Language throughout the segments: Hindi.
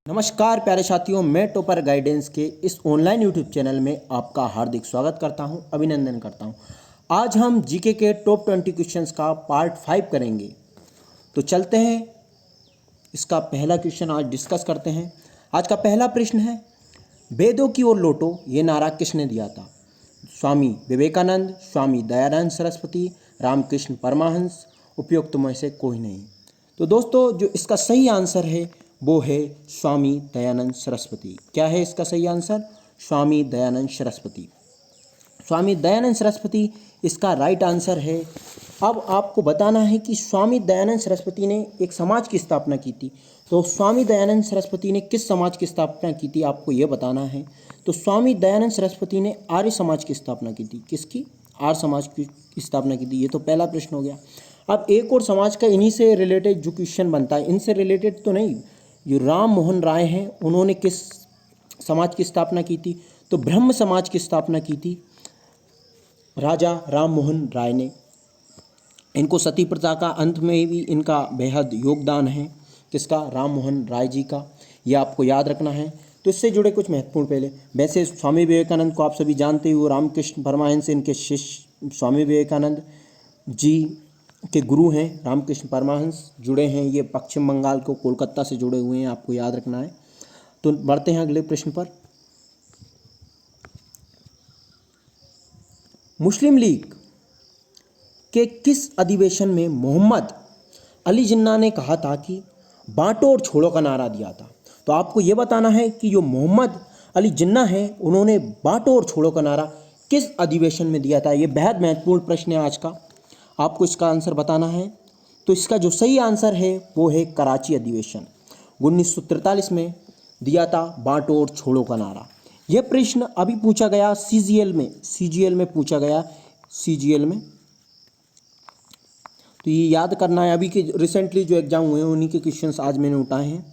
नमस्कार प्यारे साथियों, मैं टॉपर गाइडेंस के इस ऑनलाइन यूट्यूब चैनल में आपका हार्दिक स्वागत करता हूं, अभिनंदन करता हूं। आज हम जीके के टॉप 20 क्वेश्चंस का पार्ट 5 करेंगे। तो चलते हैं, इसका पहला क्वेश्चन आज डिस्कस करते हैं। आज का पहला प्रश्न है, वेदों की ओर लौटो ये नारा किसने दिया था? स्वामी विवेकानंद, स्वामी दयानंद सरस्वती, रामकृष्ण परमहंस, उपयुक्त में से कोई नहीं। तो दोस्तों, जो इसका सही आंसर है वो है स्वामी दयानंद सरस्वती। क्या है इसका सही आंसर? स्वामी दयानंद सरस्वती। स्वामी दयानंद सरस्वती इसका राइट आंसर है। अब आपको बताना है कि स्वामी दयानंद सरस्वती ने एक समाज की स्थापना की थी। तो स्वामी दयानंद सरस्वती ने किस समाज की स्थापना की थी, आपको यह बताना है। तो स्वामी दयानंद सरस्वती ने आर्य समाज की स्थापना की थी। किसकी? आर्य समाज की स्थापना की थी। ये तो पहला प्रश्न हो गया। अब एक और समाज का इन्हीं से रिलेटेड जो क्वेश्चन बनता है, इनसे रिलेटेड तो नहीं, जो राम मोहन राय हैं उन्होंने किस समाज की स्थापना की थी? तो ब्रह्म समाज की स्थापना की थी राजा राम मोहन राय ने। इनको सती प्रथा का अंत में भी इनका बेहद योगदान है। किसका? राम मोहन राय जी का। ये आपको याद रखना है। तो इससे जुड़े कुछ महत्वपूर्ण पहले, वैसे स्वामी विवेकानंद को आप सभी जानते हो, रामकृष्ण परमहंस इनके शिष्य स्वामी विवेकानंद जी के गुरु हैं। रामकृष्ण परमहंस जुड़े हैं, ये पश्चिम बंगाल को कोलकाता से जुड़े हुए हैं, आपको याद रखना है। तो बढ़ते हैं अगले प्रश्न पर। मुस्लिम लीग के किस अधिवेशन में मोहम्मद अली जिन्ना ने कहा था कि बांटो और छोड़ो का नारा दिया था? तो आपको यह बताना है कि जो मोहम्मद अली जिन्ना है उन्होंने बांटो और छोड़ो का नारा किस अधिवेशन में दिया था? यह बेहद महत्वपूर्ण प्रश्न है आज का, आपको इसका आंसर बताना है। तो इसका जो सही आंसर है वो है कराची अधिवेशन। 1943 में दिया था बांटो और छोड़ो का नारा। यह प्रश्न अभी पूछा गया सीजीएल में पूछा गया, सीजीएल में। तो ये याद करना है, अभी के रिसेंटली जो एग्जाम हुए हैं उन्हीं के क्वेश्चंस आज मैंने उठाए हैं।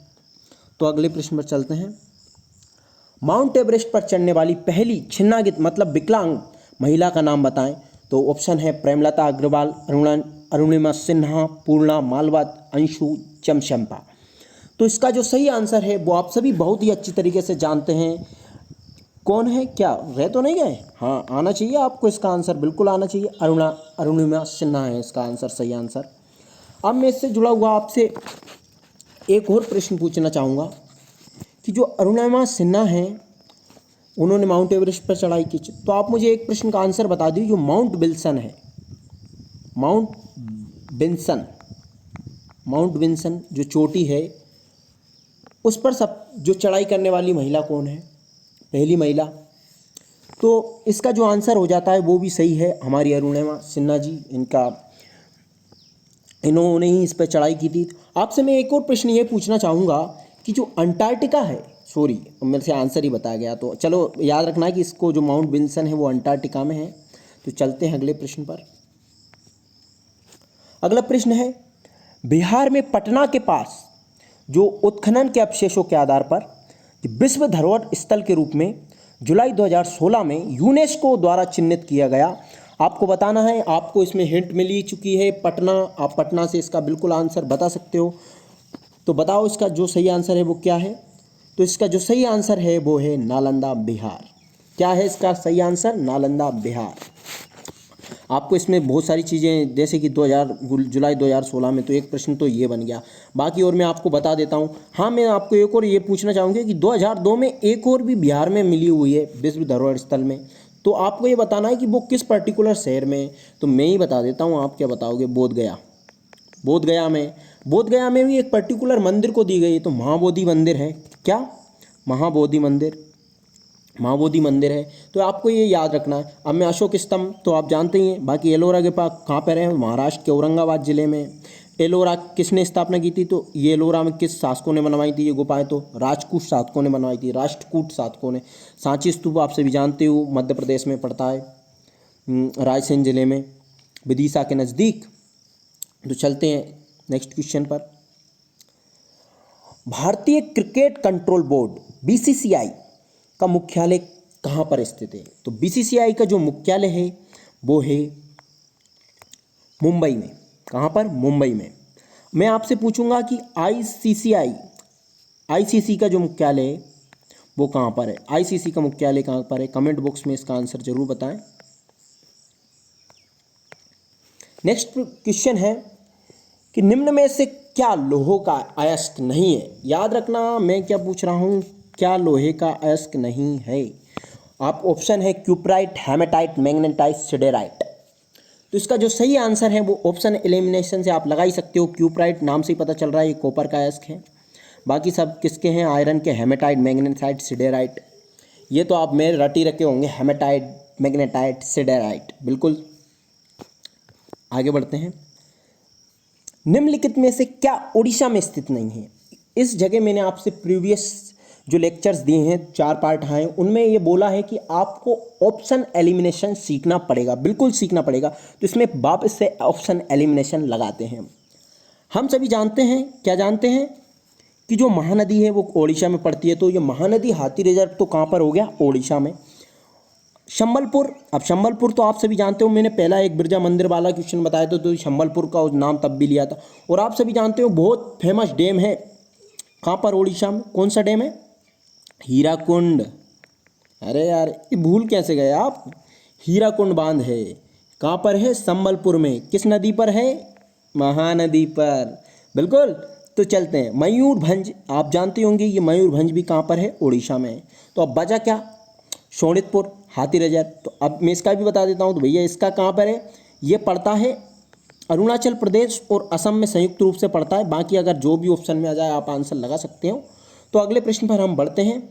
तो अगले प्रश्न पर चलते हैं। माउंट एवरेस्ट पर चढ़ने वाली पहली छिन्नागित मतलब विकलांग महिला का नाम बताएं। तो ऑप्शन है प्रेमलता अग्रवाल, अरुणिमा सिन्हा, पूर्णा मालवत, अंशु चमचंपा। तो इसका जो सही आंसर है वो आप सभी बहुत ही अच्छी तरीके से जानते हैं। कौन है? क्या रह तो नहीं गए? हाँ, आना चाहिए आपको, इसका आंसर बिल्कुल आना चाहिए। अरुणिमा सिन्हा है इसका आंसर, सही आंसर। अब मैं इससे जुड़ा हुआ आपसे एक और प्रश्न पूछना चाहूँगा कि जो अरुणिमा सिन्हा हैं उन्होंने माउंट एवरेस्ट पर चढ़ाई की, तो आप मुझे एक प्रश्न का आंसर बता दीजिए। जो माउंट विल्सन है, माउंट विल्सन जो चोटी है उस पर सब जो चढ़ाई करने वाली महिला कौन है? पहली महिला। तो इसका जो आंसर हो जाता है वो भी सही है, हमारी अरुणिमा सिन्हा जी। इन्होंने ही इस पर चढ़ाई की थी। आपसे मैं एक और प्रश्न ये पूछना चाहूँगा कि जो अंटार्कटिका है, सॉरी मेरे से आंसर ही बताया गया, तो चलो याद रखना है कि इसको जो माउंट विल्सन है वो अंटार्कटिका में है। तो चलते हैं अगले प्रश्न पर। अगला प्रश्न है, बिहार में पटना के पास जो उत्खनन के अवशेषों के आधार पर विश्व धरोहर स्थल के रूप में जुलाई 2016 में यूनेस्को द्वारा चिन्हित किया गया। आपको बताना है, आपको इसमें हिंट मिल ही चुकी है, पटना। आप पटना से इसका बिल्कुल आंसर बता सकते हो। तो बताओ इसका जो सही आंसर है वो क्या है? तो इसका जो सही आंसर है वो है नालंदा बिहार। क्या है इसका सही आंसर? नालंदा बिहार। आपको इसमें बहुत सारी चीज़ें, जैसे कि जुलाई 2016 में, तो एक प्रश्न तो ये बन गया। बाकी और मैं आपको बता देता हूँ। हाँ, मैं आपको एक और ये पूछना चाहूँगी कि 2002 में एक और भी बिहार में मिली हुई है विश्व धरोहर स्थल में। तो आपको ये बताना है कि वो किस पर्टिकुलर शहर में है। तो मैं ही बता देता हूँ, आप क्या बताओगे? बोधगया में भी एक पर्टिकुलर मंदिर को दी गई है, तो महाबोधि मंदिर है। क्या? महाबोधि मंदिर है। तो आपको ये याद रखना है। अब मैं अशोक स्तंभ तो आप जानते ही हैं। बाकी एलोरा के पास कहाँ पर है? महाराष्ट्र के औरंगाबाद जिले में। एलोरा किसने स्थापना की थी? तो ये एलोरा में किस शासकों ने बनवाई थी ये गुफाएं? तो राजपूत शासकों ने बनवाई थी, राष्ट्रकूट शासकों ने। सांची स्तूप आप सभी जानते हो, मध्य प्रदेश में पड़ता है, रायसेन जिले में, विदिशा के नज़दीक। तो चलते हैं नेक्स्ट क्वेश्चन पर। भारतीय क्रिकेट कंट्रोल बोर्ड बीसीसीआई का मुख्यालय कहाँ पर स्थित है? तो बीसीसीआई का जो मुख्यालय है वो है मुंबई में। कहाँ पर? मुंबई में। मैं आपसे पूछूंगा कि आईसीसीआई आईसीसी का जो मुख्यालय है वो कहाँ पर है? आईसीसी का मुख्यालय कहाँ पर है? कमेंट बॉक्स में इसका आंसर जरूर बताएं। नेक्स्ट क्वेश्चन है कि निम्न में से क्या लोहे का अयस्क नहीं है? याद रखना मैं क्या पूछ रहा हूँ, क्या लोहे का अयस्क नहीं है? आप ऑप्शन है क्यूपराइट, हेमेटाइट, मैग्नेटाइट, सिडेराइट। तो इसका जो सही आंसर है वो ऑप्शन एलिमिनेशन से आप लगा ही सकते हो। क्यूपराइट नाम से ही पता चल रहा है ये कॉपर का अयस्क है। बाकी सब किसके हैं? आयरन के, हेमेटाइट, मैग्नेटाइट, सिडेराइट। ये तो आप मेरे रटी रखे होंगे, हेमेटाइट, मैग्नेटाइट, सिडेराइट। बिल्कुल। आगे बढ़ते हैं। निम्नलिखित में से क्या उड़ीसा में स्थित नहीं है? इस जगह मैंने आपसे प्रीवियस जो लेक्चर्स दिए हैं, 4 पार्ट हैं, उनमें ये बोला है कि आपको ऑप्शन एलिमिनेशन सीखना पड़ेगा, बिल्कुल सीखना पड़ेगा। तो इसमें वापस से ऑप्शन एलिमिनेशन लगाते हैं। हम सभी जानते हैं, क्या जानते हैं कि जो महानदी है वो ओडिशा में पड़ती है। तो ये महानदी हाथी रिजर्व तो कहाँ पर हो गया? ओडिशा में। संबलपुर, अब संबलपुर तो आप सभी जानते हो, मैंने पहला एक बिरजा मंदिर वाला क्वेश्चन बताया था, तो संबलपुर का नाम तब भी लिया था। और आप सभी जानते हो बहुत फेमस डैम है कहाँ पर? ओडिशा में। कौन सा डैम है? हीराकुंड। अरे यार ये भूल कैसे गए आप? हीराकुंड बांध है। कहाँ पर है? संबलपुर में। किस नदी पर है? महानदी पर। बिल्कुल। तो चलते हैं। मयूरभंज, आप जानते होंगे ये मयूरभंज भी कहाँ पर है? उड़ीसा में। तो अब बचा क्या? शोणितपुर, हाथी रिजर्व। तो अब मैं इसका भी बता देता हूँ। तो भैया इसका कहाँ पर है? ये पड़ता है अरुणाचल प्रदेश और असम में संयुक्त रूप से पड़ता है। बाकी अगर जो भी ऑप्शन में आ जाए आप आंसर लगा सकते हो। तो अगले प्रश्न पर हम बढ़ते हैं।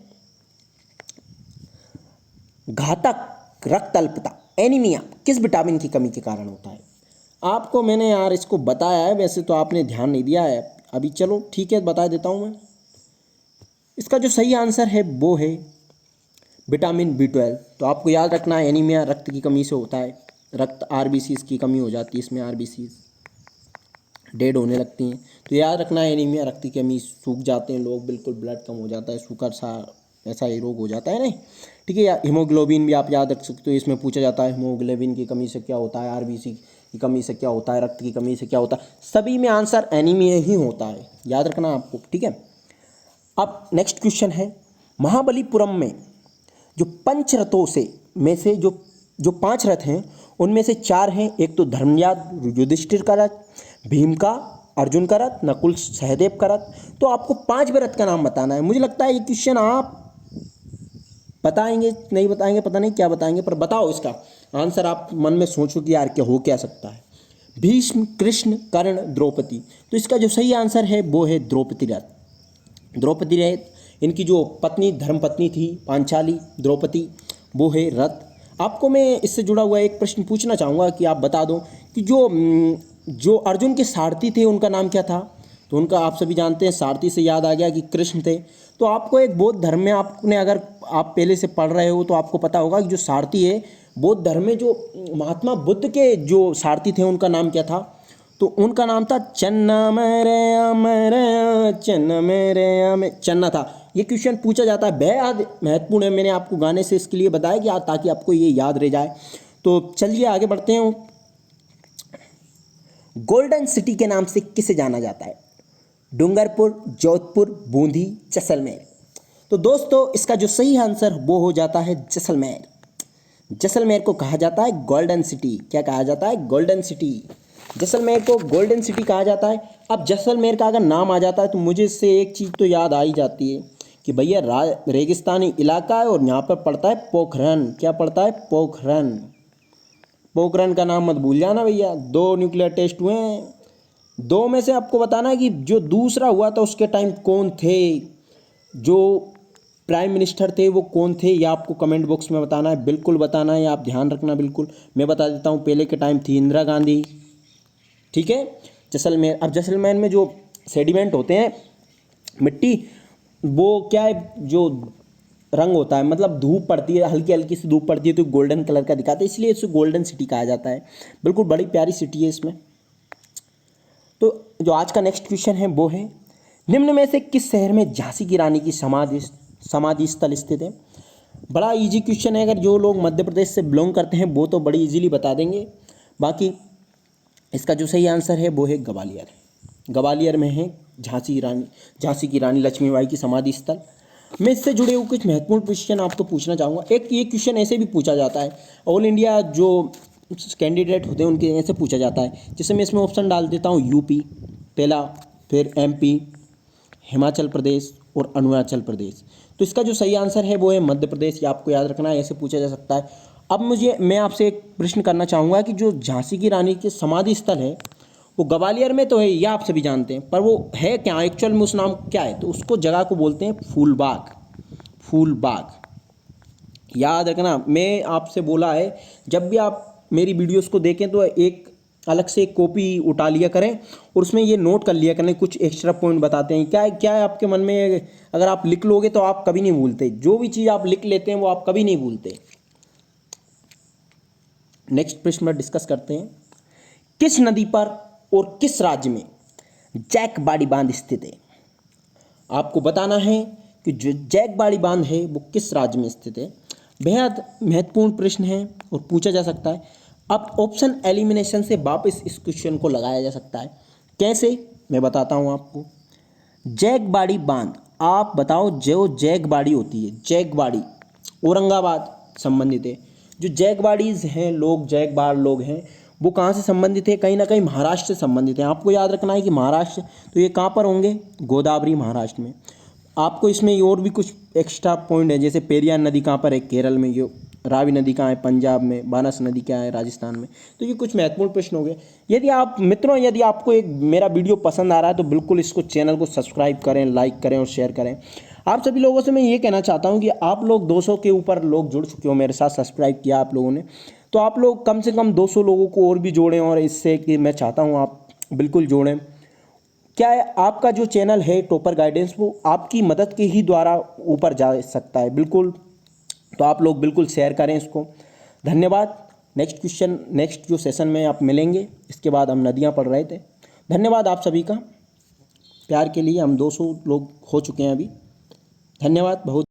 घातक रक्त अल्पता, एनीमिया, किस विटामिन की कमी के कारण होता है? आपको मैंने यार इसको बताया है, वैसे तो आपने ध्यान नहीं दिया है अभी। चलो ठीक है, बता देता हूँ मैं। इसका जो सही आंसर है वो है विटामिन B12। तो आपको याद रखना है एनीमिया रक्त की कमी से होता है। रक्त RBCs की कमी हो जाती है, इसमें RBCs डेड होने लगती हैं। तो याद रखना है एनीमिया रक्त की कमी, सूख जाते हैं लोग, बिल्कुल ब्लड कम हो जाता है, शुगर सा ऐसा ही रोग हो जाता है। नहीं ठीक है। या हीमोग्लोबिन भी आप याद रख सकते हो, इसमें पूछा जाता है हीमोग्लोबिन की कमी से क्या होता है, RBC की कमी से क्या होता है, रक्त की कमी से क्या होता है। सभी में आंसर एनीमिया ही होता है, याद रखना आपको। ठीक है। अब नेक्स्ट क्वेश्चन है, महाबलीपुरम में जो पंचरथों से में से जो 5 रथ हैं उनमें से 4 हैं। एक तो धर्मराज युधिष्ठिर का रथ, भीम का, अर्जुन का रथ, नकुल सहदेव का रथ। तो आपको 5वें रथ का नाम बताना है। मुझे लगता है ये क्वेश्चन आप बताएंगे, नहीं बताएंगे पता नहीं क्या बताएंगे, पर बताओ इसका आंसर। आप मन में सोचो कि यार क्या हो क्या सकता है। भीष्म, कृष्ण, कर्ण, द्रौपदी। तो इसका जो सही आंसर है वो है द्रौपदी रथ। द्रौपदी रथ, इनकी जो पत्नी धर्मपत्नी थी पांचाली, द्रौपदी, वो है रथ। आपको मैं इससे जुड़ा हुआ एक प्रश्न पूछना चाहूँगा कि आप बता दो कि जो अर्जुन के सारथी थे उनका नाम क्या था? तो उनका आप सभी जानते हैं, सारथी से याद आ गया कि कृष्ण थे। तो आपको एक बौद्ध धर्म में, आपने अगर आप पहले से पढ़ रहे हो तो आपको पता होगा कि जो सारथी है बौद्ध धर्म में, जो महात्मा बुद्ध के जो सारथी थे उनका नाम क्या था? तो उनका नाम था चन्ना मेरे चन्ना मेरे चन्ना था। ये क्वेश्चन पूछा जाता है, बेहद महत्वपूर्ण है। मैंने आपको गाने से इसके लिए बताया कि ताकि आपको ये याद रह जाए। तो चलिए आगे बढ़ते हैं। गोल्डन सिटी के नाम से किसे जाना जाता है? डूंगरपुर, जोधपुर, बूंदी, जैसलमेर। तो दोस्तों इसका जो सही आंसर वो हो जाता है जैसलमेर। जैसलमेर को कहा जाता है गोल्डन सिटी। क्या कहा जाता है? Golden city. जैसलमेर को गोल्डन सिटी कहा जाता है। अब जैसलमेर का अगर नाम आ जाता है तो मुझे इससे एक चीज़ तो याद आ ही जाती है कि भैया रेगिस्तानी इलाका है और यहाँ पर पड़ता है पोखरन। क्या पड़ता है? पोखरन। पोखरन का नाम मत भूल जाना भैया। 2 न्यूक्लियर टेस्ट हुए हैं, 2 में से आपको बताना है कि जो दूसरा हुआ था उसके टाइम कौन थे, जो प्राइम मिनिस्टर थे वो कौन थे, या आपको कमेंट बॉक्स में बताना है। बिल्कुल बताना है, आप ध्यान रखना बिल्कुल। मैं बता देता हूँ, पहले के टाइम थी इंदिरा गांधी। ठीक है। जैसलमेर, अब जैसलमेर में जो सेडिमेंट होते हैं मिट्टी, वो क्या है, जो रंग होता है, मतलब धूप पड़ती है, हल्की हल्की सी धूप पड़ती है तो गोल्डन कलर का दिखाता है, इसलिए इसे गोल्डन सिटी कहा जाता है। बिल्कुल बड़ी प्यारी सिटी है इसमें। तो जो आज का नेक्स्ट क्वेश्चन है वो है, निम्न में से किस शहर में झांसी की रानी की समाधि स्थल स्थित है? बड़ा इजी क्वेश्चन है, अगर जो लोग मध्य प्रदेश से बिलोंग करते हैं वो तो बड़ी इजीली बता देंगे। बाकी इसका जो सही आंसर है वो है ग्वालियर। ग्वालियर में है झांसी की रानी लक्ष्मीबाई की समाधि स्थल। मैं इससे जुड़े हुए कुछ महत्वपूर्ण क्वेश्चन आपको पूछना चाहूँगा। एक ये क्वेश्चन ऐसे भी पूछा जाता है, ऑल इंडिया जो कैंडिडेट होते हैं उनके ऐसे पूछा जाता है, जैसे मैं इसमें ऑप्शन डाल देता हूँ यूपी पहला, फिर एमपी, हिमाचल प्रदेश और अरुणाचल प्रदेश। तो इसका जो सही आंसर है वो है मध्य प्रदेश। ये आपको याद रखना है, ऐसे पूछा जा सकता है। अब मैं आपसे एक प्रश्न करना चाहूँगा कि जो झांसी की रानी के समाधि स्थल है वो ग्वालियर में तो है, यह आप सभी जानते हैं, पर वो है क्या एक्चुअल में, उस नाम क्या है? तो उसको जगह को बोलते हैं फूलबाग। फूलबाग याद रखना। मैं आपसे बोला है जब भी आप मेरी वीडियोस को देखें तो एक अलग से एक कॉपी उठा लिया करें और उसमें ये नोट कर लिया करें, कुछ एक्स्ट्रा पॉइंट बताते हैं क्या है आपके मन में। अगर आप लिख लोगे तो आप कभी नहीं भूलते, जो भी चीज़ आप लिख लेते हैं वो आप कभी नहीं भूलते। नेक्स्ट प्रश्न पर डिस्कस करते हैं, किस नदी पर और किस राज्य में जैकबाड़ी बांध स्थित है? आपको बताना है कि जो जैकबाड़ी बांध है वो किस राज्य में स्थित है। बेहद महत्वपूर्ण प्रश्न है और पूछा जा सकता है। अब ऑप्शन एलिमिनेशन से वापस इस क्वेश्चन को लगाया जा सकता है। कैसे, मैं बताता हूँ आपको। जैकबाड़ी बांध, आप बताओ, जो जैकबाड़ी होती है, जैकबाड़ी औरंगाबाद संबंधित है। जो जैकबाड़ीज हैं लोग, जैकबाड़ लोग हैं, वो कहाँ से संबंधित है? कहीं ना कहीं महाराष्ट्र से संबंधित है। आपको याद रखना है कि महाराष्ट्र, तो ये कहाँ पर होंगे? गोदावरी महाराष्ट्र में। आपको इसमें और भी कुछ एक्स्ट्रा पॉइंट है, जैसे पेरियार नदी कहाँ पर है? केरल में। ये रावी नदी कहाँ है? पंजाब में। बानस नदी क्या है? राजस्थान में। तो ये कुछ महत्वपूर्ण प्रश्न हो गए। यदि आप मित्रों, यदि आपको एक मेरा वीडियो पसंद आ रहा है तो बिल्कुल इसको, चैनल को सब्सक्राइब करें, लाइक करें और शेयर करें। आप सभी लोगों से मैं ये कहना चाहता हूँ कि आप लोग 200 के ऊपर लोग जुड़ चुके हो मेरे साथ, सब्सक्राइब किया आप लोगों ने, तो आप लोग कम से कम 200 लोगों को और भी जोड़ें, और इससे कि मैं चाहता हूँ आप बिल्कुल जोड़ें। क्या है, आपका जो चैनल है टॉपर गाइडेंस, वो आपकी मदद के ही द्वारा ऊपर जा सकता है बिल्कुल। तो आप लोग बिल्कुल शेयर करें इसको। धन्यवाद। नेक्स्ट क्वेश्चन, नेक्स्ट जो सेशन में आप मिलेंगे, इसके बाद हम नदियाँ पढ़ रहे थे। धन्यवाद आप सभी का प्यार के लिए। हम 200 लोग हो चुके हैं अभी। धन्यवाद बहुत।